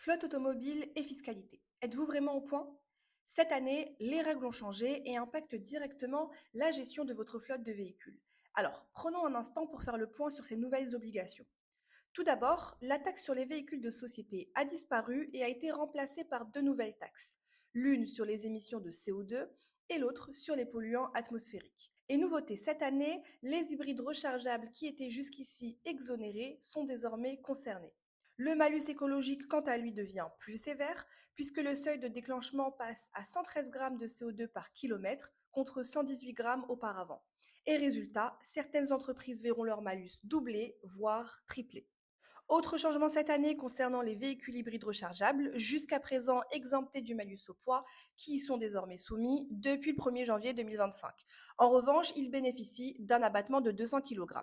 Flotte automobile et fiscalité. Êtes-vous vraiment au point? Cette année, les règles ont changé et impactent directement la gestion de votre flotte de véhicules. Alors, prenons un instant pour faire le point sur ces nouvelles obligations. Tout d'abord, la taxe sur les véhicules de société a disparu et a été remplacée par deux nouvelles taxes, l'une sur les émissions de CO2 et l'autre sur les polluants atmosphériques. Et nouveauté cette année, les hybrides rechargeables qui étaient jusqu'ici exonérés sont désormais concernés. Le malus écologique, quant à lui, devient plus sévère puisque le seuil de déclenchement passe à 113 grammes de CO2 par kilomètre contre 118 grammes auparavant. Et résultat, certaines entreprises verront leur malus doubler, voire tripler. Autre changement cette année concernant les véhicules hybrides rechargeables, jusqu'à présent exemptés du malus au poids, qui y sont désormais soumis depuis le 1er janvier 2025. En revanche, ils bénéficient d'un abattement de 200 kg.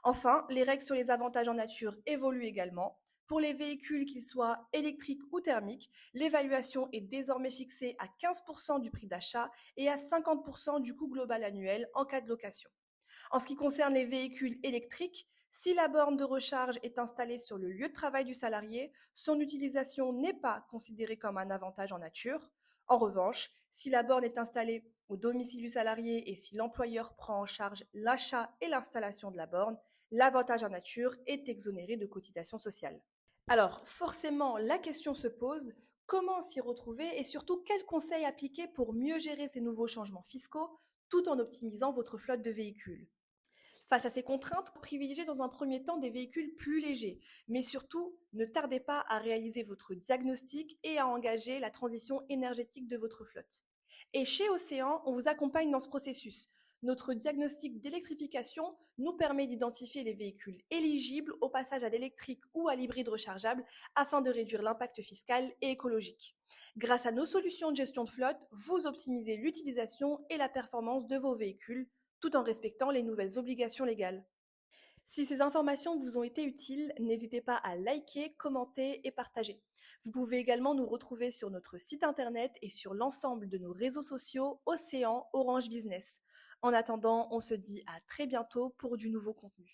Enfin, les règles sur les avantages en nature évoluent également. Pour les véhicules, qu'ils soient électriques ou thermiques, l'évaluation est désormais fixée à 15% du prix d'achat et à 50% du coût global annuel en cas de location. En ce qui concerne les véhicules électriques, si la borne de recharge est installée sur le lieu de travail du salarié, son utilisation n'est pas considérée comme un avantage en nature. En revanche, si la borne est installée au domicile du salarié et si l'employeur prend en charge l'achat et l'installation de la borne, l'avantage en nature est exonéré de cotisations sociales. Alors, forcément, la question se pose, comment s'y retrouver et surtout quels conseils appliquer pour mieux gérer ces nouveaux changements fiscaux tout en optimisant votre flotte de véhicules? Face à ces contraintes, privilégiez dans un premier temps des véhicules plus légers, mais surtout, ne tardez pas à réaliser votre diagnostic et à engager la transition énergétique de votre flotte. Et chez Océan, on vous accompagne dans ce processus. Notre diagnostic d'électrification nous permet d'identifier les véhicules éligibles au passage à l'électrique ou à l'hybride rechargeable afin de réduire l'impact fiscal et écologique. Grâce à nos solutions de gestion de flotte, vous optimisez l'utilisation et la performance de vos véhicules tout en respectant les nouvelles obligations légales. Si ces informations vous ont été utiles, n'hésitez pas à liker, commenter et partager. Vous pouvez également nous retrouver sur notre site internet et sur l'ensemble de nos réseaux sociaux Océan Orange Business. En attendant, on se dit à très bientôt pour du nouveau contenu.